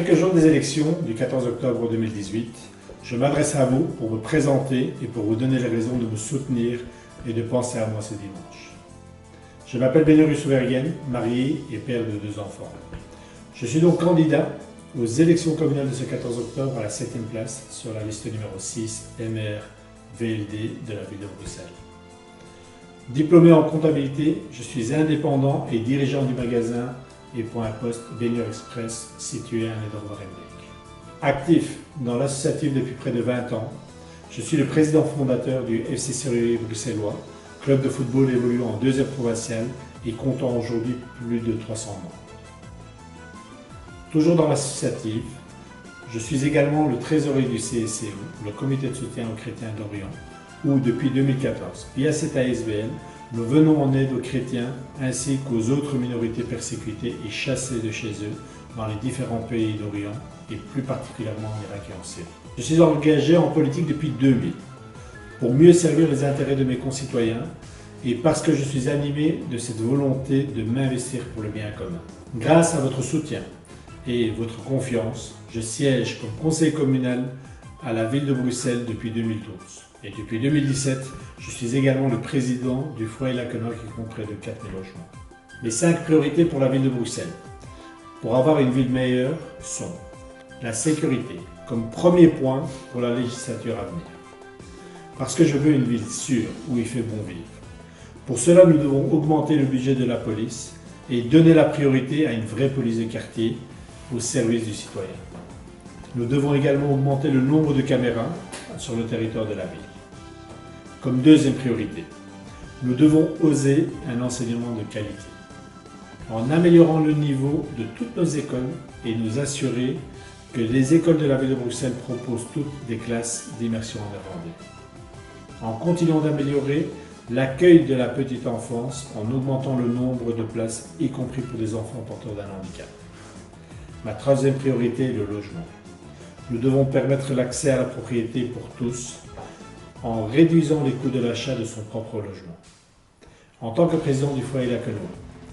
quelques jours des élections du 14 octobre 2018, je m'adresse à vous pour me présenter et pour vous donner les raisons de me soutenir et de penser à moi ce dimanche. Je m'appelle Benno Russo-Verguen, marié et père de 2 enfants. Je suis donc candidat aux élections communales de ce 14 octobre à la 7e place sur la liste numéro 6 MR VLD de la ville de Bruxelles. Diplômé en comptabilité, je suis indépendant et dirigeant du magasin et point à poste Benno Express situé à Nederland-Rembeek. Actif dans l'associatif depuis près de 20 ans, je suis le président fondateur du FC Serrurier bruxellois, club de football évoluant en 2e provinciale et comptant aujourd'hui plus de 300 membres. Toujours dans l'associatif, je suis également le trésorier du CSCO, le comité de soutien aux chrétiens d'Orient, où depuis 2014, via cette ASBL, nous venons en aide aux chrétiens ainsi qu'aux autres minorités persécutées et chassées de chez eux dans les différents pays d'Orient et plus particulièrement en Irak et en Syrie. Je suis engagé en politique depuis 2000 pour mieux servir les intérêts de mes concitoyens et parce que je suis animé de cette volonté de m'investir pour le bien commun. Grâce à votre soutien et votre confiance, je siège comme conseiller communal à la ville de Bruxelles depuis 2012. Et depuis 2017, je suis également le président du foyer Lakenau qui compte près de 4000 logements. Mes 5 priorités pour la ville de Bruxelles, pour avoir une ville meilleure, sont la sécurité, comme premier point pour la législature à venir. Parce que je veux une ville sûre où il fait bon vivre. Pour cela, nous devons augmenter le budget de la police et donner la priorité à une vraie police de quartier au service du citoyen. Nous devons également augmenter le nombre de caméras sur le territoire de la ville. Comme 2e priorité, nous devons oser un enseignement de qualité, en améliorant le niveau de toutes nos écoles et nous assurer que les écoles de la ville de Bruxelles proposent toutes des classes d'immersion en néerlandais. En continuant d'améliorer l'accueil de la petite enfance en augmentant le nombre de places, y compris pour des enfants porteurs d'un handicap. Ma 3e priorité est le logement. Nous devons permettre l'accès à la propriété pour tous en réduisant les coûts de l'achat de son propre logement. En tant que président du foyer Lakenau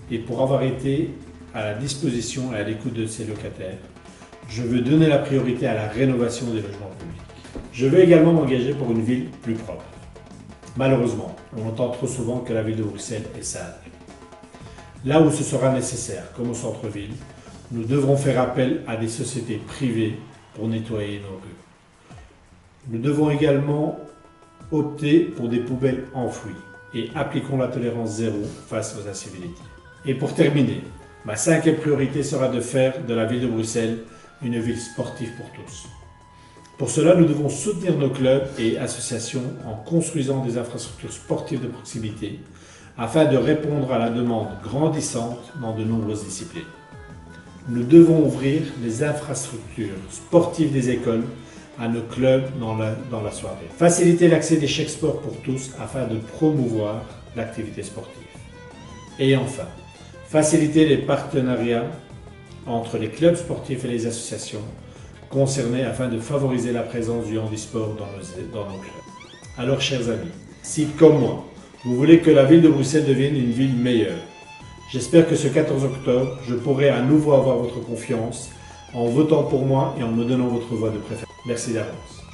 et pour avoir été à la disposition et à l'écoute de ses locataires, je veux donner la priorité à la rénovation des logements publics. Je veux également m'engager pour une ville plus propre. Malheureusement, on entend trop souvent que la ville de Bruxelles est sale. Là où ce sera nécessaire, comme au centre-ville, nous devrons faire appel à des sociétés privées pour nettoyer nos rues. Nous devons également opter pour des poubelles enfouies et appliquons la tolérance zéro face aux incivilités. Et pour terminer, ma 5e priorité sera de faire de la ville de Bruxelles une ville sportive pour tous. Pour cela, nous devons soutenir nos clubs et associations en construisant des infrastructures sportives de proximité afin de répondre à la demande grandissante dans de nombreuses disciplines. Nous devons ouvrir les infrastructures sportives des écoles à nos clubs dans la soirée. Faciliter l'accès des chèques sport pour tous afin de promouvoir l'activité sportive. Et enfin, faciliter les partenariats entre les clubs sportifs et les associations concernés afin de favoriser la présence du handisport dans nos clubs. Alors, chers amis, si comme moi, vous voulez que la ville de Bruxelles devienne une ville meilleure, j'espère que ce 14 octobre, je pourrai à nouveau avoir votre confiance en votant pour moi et en me donnant votre voix de préférence. Merci d'avance.